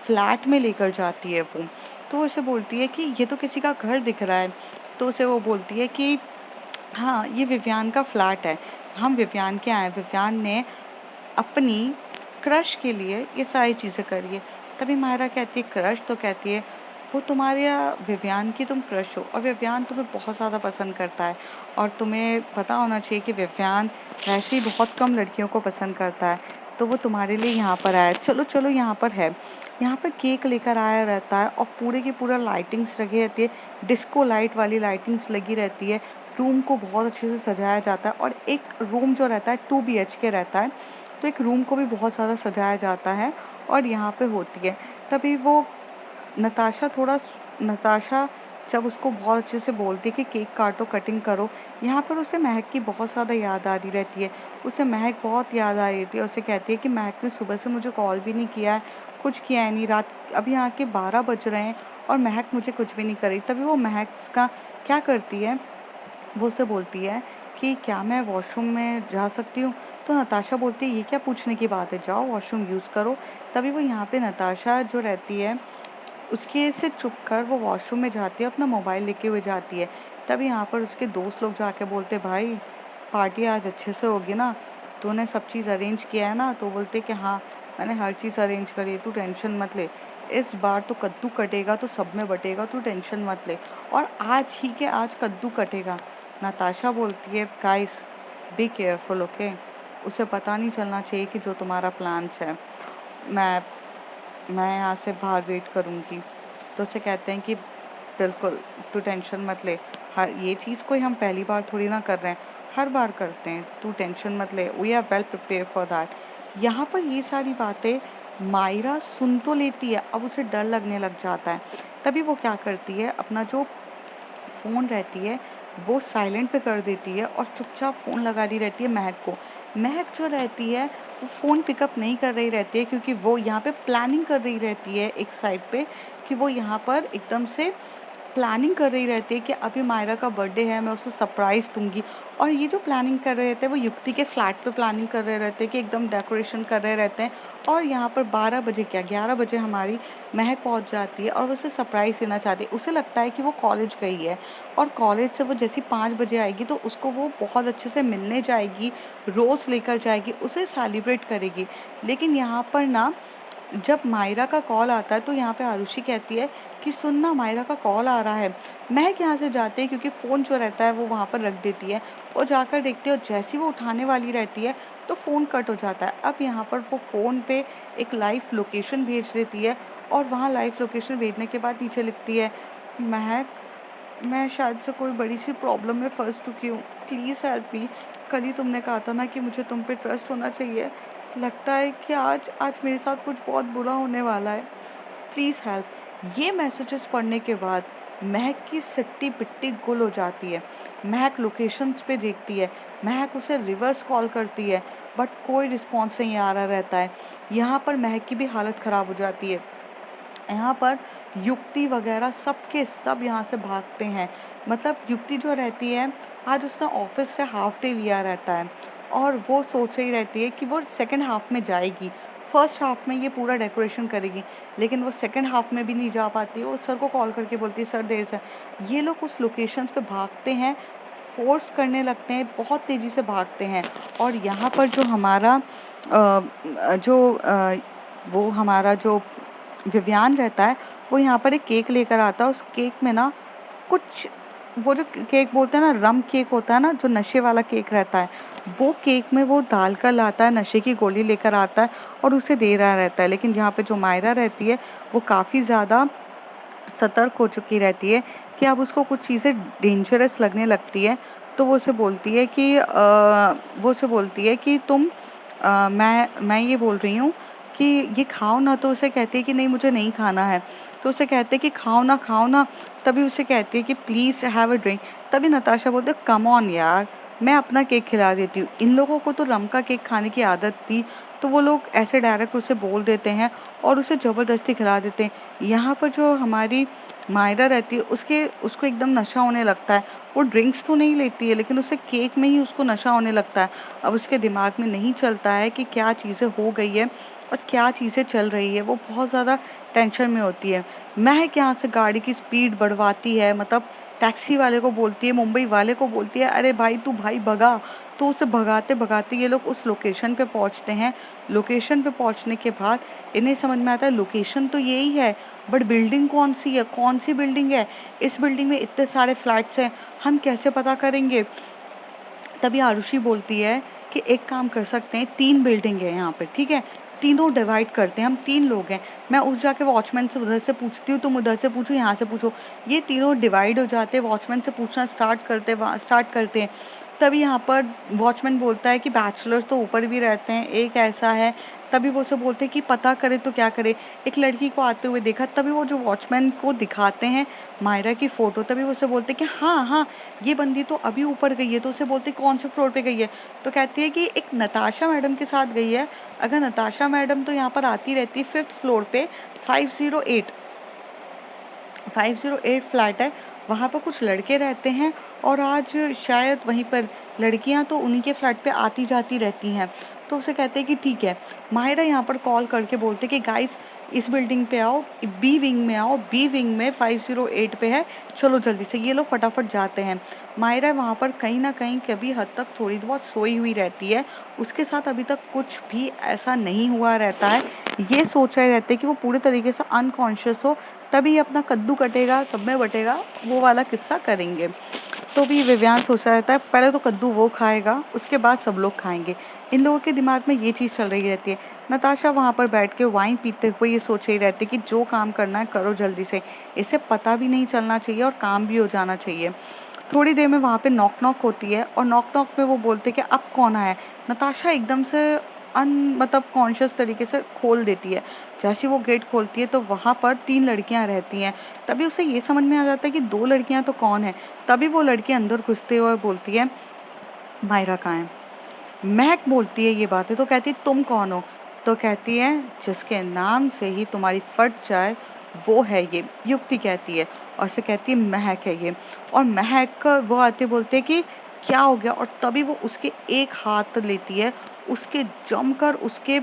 फ्लैट में लेकर जाती है वो। तो उसे बोलती है कि ये तो किसी का घर दिख रहा है। तो उसे वो बोलती है कि हाँ ये विवियान का फ्लैट है, हम विवियान के आए, विवियान ने अपनी क्रश के लिए ये सारी चीज़ें करी है। तभी मायरा कहती है क्रश? तो कहती है वो तुम्हारे विवियान की तुम क्रश हो, और विवियान तुम्हें बहुत ज़्यादा पसंद करता है, और तुम्हें पता होना चाहिए कि विवियान वैसे ही बहुत कम लड़कियों को पसंद करता है। तो वो तुम्हारे लिए यहाँ पर आया, चलो चलो यहाँ पर है। यहाँ पर केक लेकर आया रहता है और पूरे की पूरा लाइटिंग्स लगी रहती है, डिस्को लाइट वाली लाइटिंग्स लगी रहती है। रूम को बहुत अच्छे से सजाया जाता है, और एक रूम जो रहता है 2 BHK रहता है, तो एक रूम को भी बहुत ज़्यादा सजाया जाता है और यहाँ पे होती है। तभी वो नताशा जब उसको बहुत अच्छे से बोलती है कि केक काटो, कटिंग करो, यहाँ पर उसे महक की बहुत ज़्यादा याद आ रही रहती है। उसे महक बहुत याद आ रही थी और उसे कहती है कि महक ने सुबह से मुझे कॉल भी नहीं किया है, कुछ किया है नहीं, रात अभी यहाँ के 12 बज रहे हैं और महक मुझे कुछ भी नहीं करी। तभी वो महक का क्या करती है, वो उसे बोलती है कि क्या मैं वॉशरूम में जा सकती हूँ? तो नताशा बोलती है ये क्या पूछने की बात है, जाओ वॉशरूम यूज़ करो। तभी वो यहाँ पे नताशा जो रहती है उसके से चुप कर वो वॉशरूम में जाती है, अपना मोबाइल लेके हुए जाती है। तभी यहाँ पर उसके दोस्त लोग जाके बोलते भाई पार्टी आज अच्छे से होगी ना, तूने सब चीज़ अरेंज किया है ना? तो बोलते कि हाँ मैंने हर चीज़ अरेंज करी है, तू टेंशन मत ले, इस बार तो कद्दू कटेगा तो सब में बटेगा, तू टेंशन मत ले, और आज ही के आज कद्दू कटेगा। नताशा बोलती है गाइस बी केयरफुल, ओके, उसे पता नहीं चलना चाहिए कि जो तुम्हारा प्लान्स है, मैं मैं यहाँ से बाहर वेट करूँगी। तो उसे कहते हैं कि बिल्कुल तू टेंशन मत ले, हर ये चीज़ कोई हम पहली बार थोड़ी ना कर रहे हैं, हर बार करते हैं, तू टेंशन मत ले, we are well prepare for that. यहाँ पर ये सारी बातें मायरा सुन तो लेती है, अब उसे डर लगने लग जाता है। तभी वो क्या करती है, अपना जो फ़ोन रहती है वो साइलेंट पे कर देती है और चुपचाप फ़ोन लगा रही रहती है महक को। महक जो रहती है वो फ़ोन पिकअप नहीं कर रही रहती है, क्योंकि वो यहाँ पे प्लानिंग कर रही रहती है एक साइड पे, कि वो यहाँ पर एकदम से प्लानिंग कर रही रहती है कि अभी मायरा का बर्थडे है, मैं उसे सरप्राइज़ दूँगी। और ये जो प्लानिंग कर रहे रहते हैं, वो युक्ति के फ्लैट पे प्लानिंग कर रहे रहते हैं कि एकदम डेकोरेशन कर रहे रहते हैं। और यहाँ पर 12 बजे क्या 11 बजे हमारी महक पहुँच जाती है और वो उसे सरप्राइज़ देना चाहती है। उसे लगता है कि वो कॉलेज गई है और कॉलेज से वो जैसे 5 बजे आएगी तो उसको वो बहुत अच्छे से मिलने जाएगी, रोज़ लेकर जाएगी, उसे सेलिब्रेट करेगी। लेकिन यहाँ पर ना जब मायरा का कॉल आता है तो यहाँ पे आरुषि कहती है कि सुन ना, मायरा का कॉल आ रहा है। महक यहाँ से जाते हैं क्योंकि फ़ोन जो रहता है वो वहाँ पर रख देती है। वो जाकर देखती है और जैसी वो उठाने वाली रहती है तो फ़ोन कट हो जाता है। अब यहाँ पर वो फ़ोन पे एक लाइव लोकेशन भेज देती है और वहाँ लाइव लोकेशन भेजने के बाद नीचे लिखती है, महक, मैं शायद से कोई बड़ी सी प्रॉब्लम में फंस चुकी हूँ, प्लीज़ हेल्प मी। कल ही तुमने कहा था ना कि मुझे तुम पे ट्रस्ट होना चाहिए, लगता है कि आज आज मेरे साथ कुछ बहुत बुरा होने वाला है, प्लीज़ हेल्प। ये मैसेजेस पढ़ने के बाद महक की सिट्टी पिट्टी गुल हो जाती है। महक लोकेशंस पे देखती है, महक उसे रिवर्स कॉल करती है, बट कोई रिस्पॉन्स नहीं आ रहा रहता है। यहाँ पर महक की भी हालत ख़राब हो जाती है। यहाँ पर युक्ति वगैरह सबके सब यहाँ से भागते हैं। मतलब युक्ति जो रहती है, आज उसने ऑफिस से हाफ डे लिया रहता है और वो सोच रही रहती है कि वो सेकंड हाफ में जाएगी, फर्स्ट हाफ में ये पूरा डेकोरेशन करेगी, लेकिन वो सेकंड हाफ में भी नहीं जा पाती है। वो सर को कॉल करके बोलती है, सर देर से। ये लोग उस लोकेशन पे भागते हैं, फोर्स करने लगते हैं, बहुत तेज़ी से भागते हैं। और यहाँ पर जो हमारा वो हमारा जो विव्यान रहता है, वो यहाँ पर एक केक लेकर आता है। उस केक में ना कुछ, वो जो केक बोलते हैं ना, रम केक होता है ना, जो नशे वाला केक रहता है, वो केक में वो डालकर लाता है, नशे की गोली लेकर आता है और उसे दे रहा रहता है। लेकिन जहाँ पे जो मायरा रहती है, वो काफ़ी ज़्यादा सतर्क हो चुकी रहती है कि अब उसको कुछ चीज़ें डेंजरस लगने लगती है। तो वो उसे बोलती है कि तुम मैं ये बोल रही हूँ कि ये खाओ ना। तो उसे कहती है कि नहीं, मुझे नहीं खाना है। तो उसे कहते हैं कि खाओ ना, खाओ ना। तभी उसे कहती है कि प्लीज़ हैव अ ड्रिंक। तभी नताशा बोलते है, कम ऑन यार, मैं अपना केक खिला देती हूँ। इन लोगों को तो रम का केक खाने की आदत थी, तो वो लोग ऐसे डायरेक्ट उसे बोल देते हैं और उसे ज़बरदस्ती खिला देते हैं। यहाँ पर जो हमारी मायरा रहती है, उसको एकदम नशा होने लगता है। वो ड्रिंक्स तो नहीं लेती है, लेकिन उसे केक में ही उसको नशा होने लगता है। अब उसके दिमाग में नहीं चलता है कि क्या चीज़ें हो गई है और क्या चीज़ें चल रही है। वो बहुत ज़्यादा टेंशन में होती है। महक यहाँ से गाड़ी की स्पीड बढ़वाती है, मतलब टैक्सी वाले को बोलती है, मुंबई वाले को बोलती है, अरे भाई तू भाई भगा। तो उसे भगाते भगाते ये लोग उस लोकेशन पे पहुंचते हैं। लोकेशन पे पहुंचने के बाद इन्हें समझ में आता है लोकेशन तो यही है, बट बिल्डिंग कौन सी है, कौन सी बिल्डिंग है, इस बिल्डिंग में इतने सारे फ्लैट्स हैं, हम कैसे पता करेंगे। तभी आरुषि बोलती है कि एक काम कर सकते हैं, 3 बिल्डिंग है यहाँ पे, ठीक है, तीनों डिवाइड करते हैं, हम 3 लोग हैं, मैं उस जाके वॉचमैन से उधर से पूछती हूँ, तुम उधर से पूछो, यहाँ से पूछो। ये तीनों डिवाइड हो जाते हैं, वॉचमैन से पूछना स्टार्ट करते हैं। तभी यहाँ पर वॉचमैन बोलता है कि बैचलर्स तो ऊपर भी रहते हैं, एक ऐसा है। तभी वो उसे बोलते हैं कि पता करे तो क्या करे, एक लड़की को आते हुए देखा। तभी वो जो वॉचमैन को दिखाते हैं मायरा की फोटो। तभी वो उसे बोलते हैं कि हाँ हाँ, ये बंदी तो अभी ऊपर गई है। तो उसे बोलते कौन से फ्लोर पे गई है। तो कहती है कि एक नताशा मैडम के साथ गई है। अगर नताशा मैडम तो यहाँ पर आती रहती है 5th फ्लोर पे, 508 फ्लैट है, वहाँ पर कुछ लड़के रहते हैं और आज शायद वहीं पर लड़कियां तो उन्हीं के फ्लैट पे आती जाती रहती हैं। तो उसे कहते हैं कि ठीक है। माहिरा यहाँ पर कॉल करके बोलते कि गाइस, इस बिल्डिंग पे आओ, बी विंग में आओ, बी विंग में 508 पे है, चलो जल्दी से। ये लोग फटाफट जाते हैं। माहिरा वहाँ पर कहीं ना कहीं कभी हद तक थोड़ी बहुत सोई हुई रहती है, उसके साथ अभी तक कुछ भी ऐसा नहीं हुआ रहता है। ये सोच रहे रहते हैं कि वो पूरे तरीके से अनकॉन्शियस हो, तभी अपना कद्दू कटेगा सब में बटेगा वो वाला किस्सा करेंगे। तो भी विव्यान सोचा रहता है पहले तो कद्दू वो खाएगा, उसके बाद सब लोग खाएंगे। इन लोगों के दिमाग में ये चीज़ चल रही रहती है। नताशा वहाँ पर बैठ के वाइन पीते हुए ये सोच रही रहती है कि जो काम करना है करो जल्दी से, इसे पता भी नहीं चलना चाहिए और काम भी हो जाना चाहिए। थोड़ी देर में वहाँ पे नॉक नॉक होती है और नॉक नॉक में वो बोलते कि अब कौन आया है। नताशा एकदम से मतलब कॉन्शियस तरीके से खोल देती है। जैसे वो गेट खोलती है तो वहाँ पर 3 लड़कियाँ रहती हैं। तभी उसे ये समझ में आ जाता है कि 2 लड़कियाँ तो कौन है। तभी वो लड़की अंदर घुसते हुए बोलती है, मायरा कहाँ है। महक बोलती है ये बातें तो कहती है तुम कौन हो। तो कहती है जिसके नाम से ही तुम्हारी फट जाए वो है ये, युक्ति कहती है, और से कहती है महक है ये। और महक वो आते बोलते हैं कि क्या हो गया, और तभी वो उसके एक हाथ लेती है, उसके जमकर उसके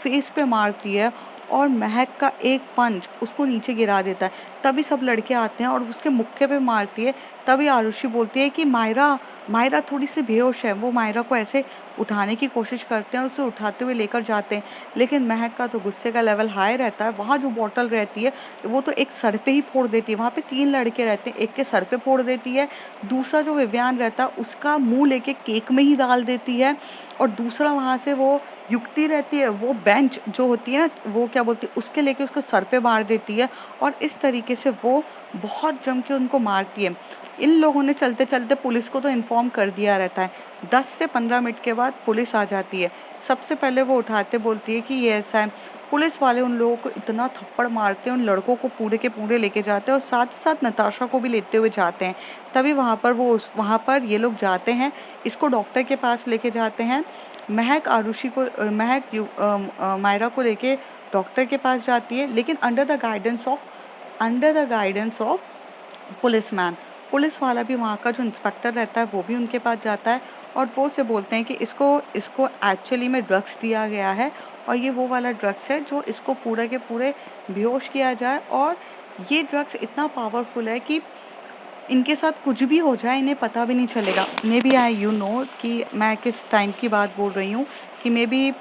फेस पे मारती है, और महक का एक पंच उसको नीचे गिरा देता है। तभी सब लड़के आते हैं और उसके मुक्के पे मारती है। तभी आरुषि बोलती है कि मायरा, मायरा थोड़ी सी बेहोश है। वो मायरा को ऐसे उठाने की कोशिश करते हैं और उसे उठाते हुए लेकर जाते हैं, लेकिन महक का तो गुस्से का लेवल हाई रहता है। वहाँ जो बॉटल रहती है वो तो एक सर पे ही फोड़ देती है। वहाँ पे 3 लड़के रहते हैं, एक के सर पे फोड़ देती है, दूसरा जो विव्यान रहता है उसका मुंह लेके केक में ही डाल देती है, और दूसरा वहाँ से वो युक्ति रहती है, वो बेंच जो होती है ना, वो क्या बोलती है, उसके लेके उसको सर पे मार देती है। और इस तरीके से वो बहुत जम के उनको मारती है। इन लोगों ने चलते चलते पुलिस को तो इन्फॉर्म कर दिया रहता है। 10 से 15 मिनट के बाद पुलिस आ जाती है। सबसे पहले वो उठाते बोलती है कि ये ऐसा है। पुलिस वाले उन लोगों को इतना थप्पड़ मारते हैं, उन लड़कों को पूरे के पूरे लेके जाते हैं, और साथ ही साथ नताशा को भी लेते हुए जाते हैं। तभी वहाँ पर ये लोग जाते हैं, इसको डॉक्टर के पास लेके जाते हैं। महक आरुषि को मायरा को लेके डॉक्टर के पास जाती है, लेकिन under the guidance of policeman. Police वाला भी, वहाँ का जो इंस्पेक्टर रहता है वो भी उनके पास जाता है, और वो से बोलते हैं कि इसको इसको एक्चुअली में ड्रग्स दिया गया है, और ये वो वाला ड्रग्स है जो इसको पूरे के पूरे बेहोश किया जाए, और ये ड्रग्स इतना पावरफुल है कि इनके साथ कुछ भी हो जाए इन्हें पता भी नहीं चलेगा। Maybe I you know कि मैं किस टाइम की बात बोल रही हूँ, कि मे बी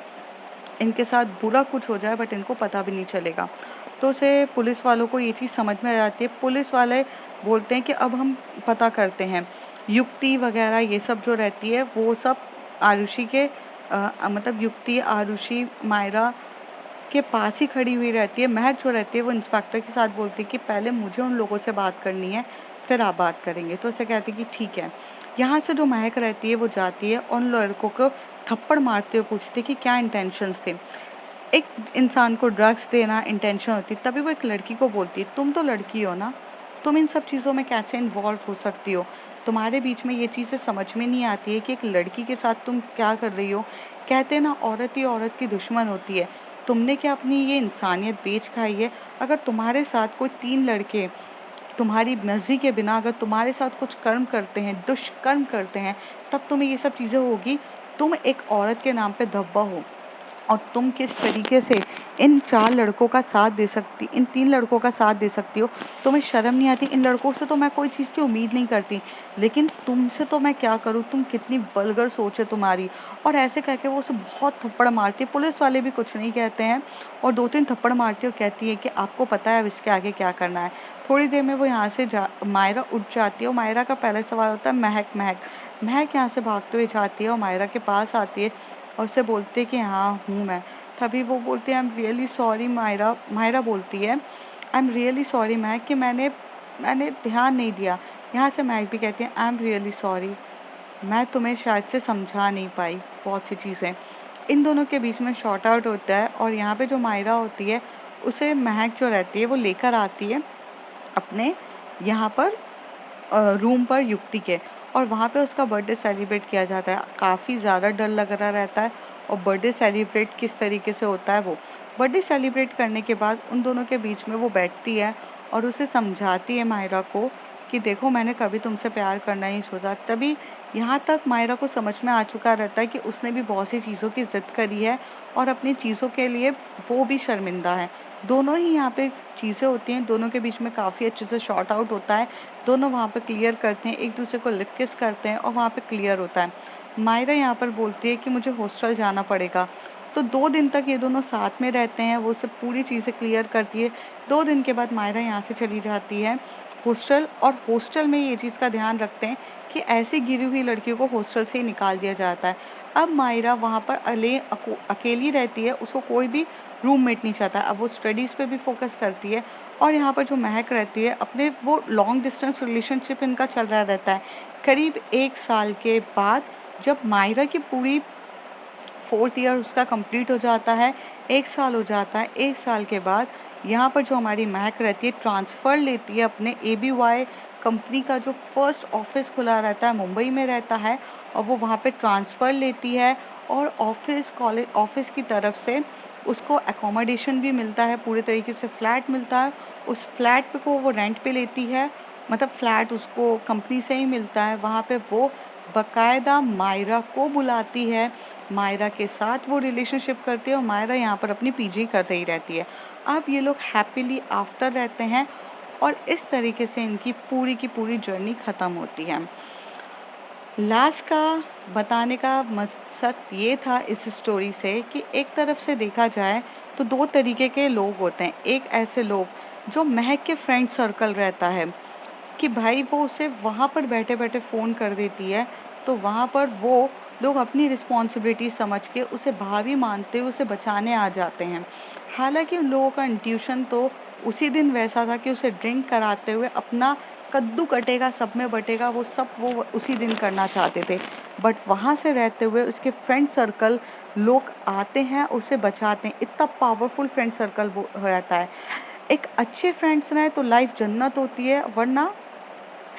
इनके साथ बुरा कुछ हो जाए बट इनको पता भी नहीं चलेगा। तो उसे पुलिस वालों को ये चीज़ समझ में आ जाती है। पुलिस वाले बोलते हैं कि अब हम पता करते हैं। युक्ति वगैरह ये सब जो रहती है वो सब आरुषि के मतलब युक्ति, आरुषि, मायरा के पास ही खड़ी हुई रहती है। महक जो रहती है वो इंस्पेक्टर के साथ बोलती है कि पहले मुझे उन लोगों से बात करनी है, फिर आप बात करेंगे। तो उसे कहती है कि ठीक है। यहाँ से जो महक रहती है वो जाती है और उन लड़कों को थप्पड़ मारते हुए पूछती है कि क्या इंटेंशंस थे। एक इंसान को ड्रग्स देना इंटेंशन होती, तभी वो एक लड़की को बोलती है तुम तो लड़की हो ना, तुम इन सब चीज़ों में कैसे इन्वॉल्व हो सकती हो, तुम्हारे बीच में ये चीज़ें समझ में नहीं आती है कि एक लड़की के साथ तुम क्या कर रही हो। कहते हैं ना, औरत ही औरत की दुश्मन होती है। तुमने क्या अपनी ये इंसानियत बेच खाई है? अगर तुम्हारे साथ कोई 3 लड़के तुम्हारी मर्जी के बिना अगर तुम्हारे साथ कुछ कर्म करते हैं, दुष्कर्म करते हैं, तब तुम्हें ये सब चीज़ें होगी। तुम एक औरत के नाम पे धब्बा हो, और तुम किस तरीके से इन 4 लड़कों का साथ दे सकती, इन 3 लड़कों का साथ दे सकती हो? तुम्हें शर्म नहीं आती? इन लड़कों से तो मैं कोई चीज़ की उम्मीद नहीं करती, लेकिन तुमसे तो मैं क्या करूँ, तुम कितनी वल्गर सोच है तुम्हारी। और ऐसे कहके वो उसे बहुत थप्पड़ मारती है। पुलिस वाले भी कुछ नहीं कहते हैं, और 2-3 थप्पड़ मारती है और कहती है कि आपको पता है अब इसके आगे क्या करना है। थोड़ी देर में वो यहाँ से मायरा उठ जाती है, और मायरा का पहला सवाल होता है महक महक। महक यहाँ से भागते हुए जाती है और मायरा के पास आती है, और उससे बोलती है कि हाँ हूँ मैं। तभी वो बोलती है I am really sorry Myra. Myra बोलती है आई एम रियली सॉरी महक, कि मैंने मैंने ध्यान नहीं दिया। यहाँ से महक भी कहती है आई एम रियली सॉरी, मैं तुम्हें शायद से समझा नहीं पाई बहुत सी चीज़ें। इन दोनों के बीच में शॉर्ट आउट होता है, और यहाँ पे जो मायरा होती है उसे महक जो रहती है वो लेकर आती है अपने यहाँ पर रूम पर युक्ति के, और वहाँ पे उसका बर्थडे सेलिब्रेट किया जाता है। काफ़ी ज़्यादा डर लग रहा रहता है, और बर्थडे सेलिब्रेट किस तरीके से होता है वो बर्थडे सेलिब्रेट करने के बाद उन दोनों के बीच में वो बैठती है और उसे समझाती है मायरा को कि देखो मैंने कभी तुमसे प्यार करना ही सोचा। तभी यहाँ तक मायरा को समझ में आ चुका रहता है कि उसने भी बहुत सी चीज़ों की जिद करी है, और अपनी चीज़ों के लिए वो भी शर्मिंदा है। दोनों ही यहाँ पे चीज़ें होती हैं, दोनों के बीच में काफ़ी अच्छे से शॉर्ट आउट होता है। दोनों वहाँ पे क्लियर करते हैं, एक दूसरे को लिप किस करते हैं, और वहाँ पे क्लियर होता है। मायरा यहाँ पर बोलती है कि मुझे हॉस्टल जाना पड़ेगा। तो 2 दिन तक ये दोनों साथ में रहते हैं, वो सब पूरी चीज़ें क्लियर करती है। 2 दिन के बाद मायरा यहाँ से चली जाती है हॉस्टल, और हॉस्टल में ये चीज़ का ध्यान रखते हैं कि ऐसी गिरी हुई लड़कियों को हॉस्टल से ही निकाल दिया जाता है। अब मायरा वहाँ पर अकेली रहती है, उसको कोई भी रूममेट नहीं चाहता। अब वो स्टडीज़ पे भी फोकस करती है, और यहाँ पर जो महक रहती है अपने वो लॉन्ग डिस्टेंस रिलेशनशिप इनका चल रहा रहता है। करीब 1 साल के बाद जब मायरा की पूरी 4th ईयर उसका कंप्लीट हो जाता है, 1 साल हो जाता है। 1 साल के बाद यहाँ पर जो हमारी महक रहती है ट्रांसफ़र लेती है अपने ABY कंपनी का जो फर्स्ट ऑफिस खुला रहता है मुंबई में रहता है, और वो वहाँ पे ट्रांसफ़र लेती है, और ऑफिस की तरफ से उसको अकोमोडेशन भी मिलता है, पूरे तरीके से फ्लैट मिलता है। उस फ्लैट पे को वो रेंट पे लेती है, मतलब फ्लैट उसको कंपनी से ही मिलता है। वहाँ पे वो बकायदा मायरा को बुलाती है, मायरा के साथ वो रिलेशनशिप करती है, और मायरा यहाँ पर अपनी पीजी कर रही रहती है। अब ये लोग हैप्पीली आफ्टर रहते हैं, और इस तरीके से इनकी पूरी की पूरी जर्नी ख़त्म होती है। लास्ट का बताने का मकसद ये था इस स्टोरी से कि एक तरफ से देखा जाए तो दो तरीके के लोग होते हैं। एक ऐसे लोग जो महक के फ्रेंड सर्कल रहता है कि भाई वो उसे वहाँ पर बैठे बैठे फ़ोन कर देती है, तो वहाँ पर वो लोग अपनी रिस्पॉन्सिबिलिटी समझ के उसे भाभी मानते हुए उसे बचाने आ जाते हैं। हालांकि उन लोगों का इंट्यूशन तो उसी दिन वैसा था कि उसे ड्रिंक कराते हुए अपना कद्दू कटेगा सब में बटेगा वो उसी दिन करना चाहते थे। बट वहाँ से रहते हुए उसके फ्रेंड सर्कल लोग आते हैं, उसे बचाते हैं। इतना पावरफुल फ्रेंड सर्कल वो रहता है। एक अच्छे फ्रेंड्स रहे तो लाइफ जन्नत होती है, वरना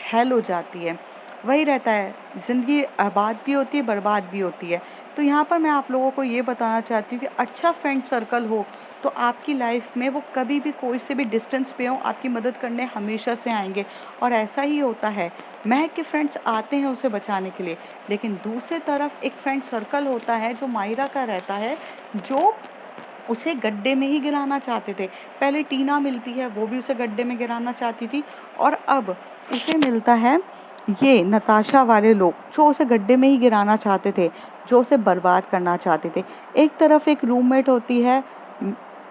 हेल हो जाती है। वही रहता है, ज़िंदगी आबाद भी होती है, बर्बाद भी होती है। तो यहाँ पर मैं आप लोगों को ये बताना चाहती हूँ कि अच्छा फ्रेंड सर्कल हो तो आपकी लाइफ में वो कभी भी कोई से भी डिस्टेंस पे हो, आपकी मदद करने हमेशा से आएंगे। और ऐसा ही होता है, महक के फ्रेंड्स आते हैं उसे बचाने के लिए, लेकिन दूसरी तरफ एक फ्रेंड सर्कल होता है जो मायरा का रहता है, जो उसे गड्ढे में ही गिराना चाहते थे। पहले टीना मिलती है, वो भी उसे गड्ढे में गिराना चाहती थी, और अब उसे मिलता है ये नताशा वाले लोग जो उसे गड्ढे में ही गिराना चाहते थे, जो उसे बर्बाद करना चाहते थे। एक तरफ एक रूममेट होती है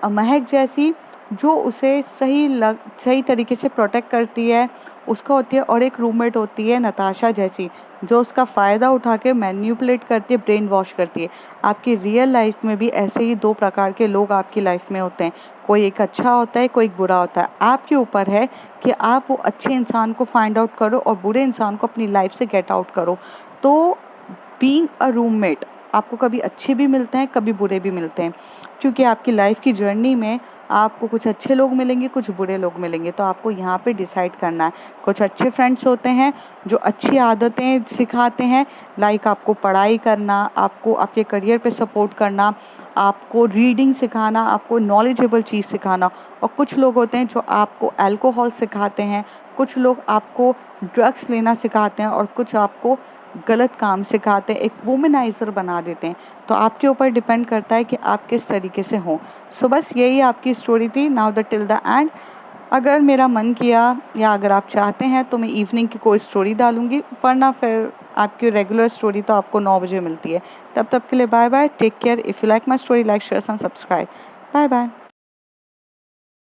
महक जैसी, जो उसे सही तरीके से प्रोटेक्ट करती है, उसका होती है। और एक रूममेट होती है नताशा जैसी, जो उसका फ़ायदा उठा के मैन्युपुलेट करती है, ब्रेन वॉश करती है। आपकी रियल लाइफ में भी ऐसे ही दो प्रकार के लोग आपकी लाइफ में होते हैं। कोई एक अच्छा होता है, कोई एक बुरा होता है। आपके ऊपर है कि आप वो अच्छे इंसान को फाइंड आउट करो और बुरे इंसान को अपनी लाइफ से गेट आउट करो। तो बीइंग अ रूममेट, आपको कभी अच्छे भी मिलते हैं, कभी बुरे भी मिलते हैं, क्योंकि आपकी लाइफ की जर्नी में आपको कुछ अच्छे लोग मिलेंगे, कुछ बुरे लोग मिलेंगे। तो आपको यहाँ पे डिसाइड करना है। कुछ अच्छे फ्रेंड्स होते हैं जो अच्छी आदतें सिखाते हैं, लाइक आपको पढ़ाई करना, आपको आपके करियर पे सपोर्ट करना, आपको रीडिंग सिखाना, आपको नॉलेजेबल चीज़ सिखाना। और कुछ लोग होते हैं जो आपको अल्कोहल सिखाते हैं, कुछ लोग आपको ड्रग्स लेना सिखाते हैं, और कुछ आपको गलत काम सिखाते हैं, एक वुमेनाइजर बना देते हैं। तो आपके ऊपर डिपेंड करता है कि आप किस तरीके से हों। सो बस यही आपकी स्टोरी थी, now the till the end. अगर मेरा मन किया या अगर आप चाहते हैं तो मैं इवनिंग की कोई स्टोरी डालूंगी, वरना फिर आपकी रेगुलर स्टोरी तो आपको 9 बजे मिलती है। तब तक के लिए bye bye, take care. If you like my story, like share and subscribe. Bye bye.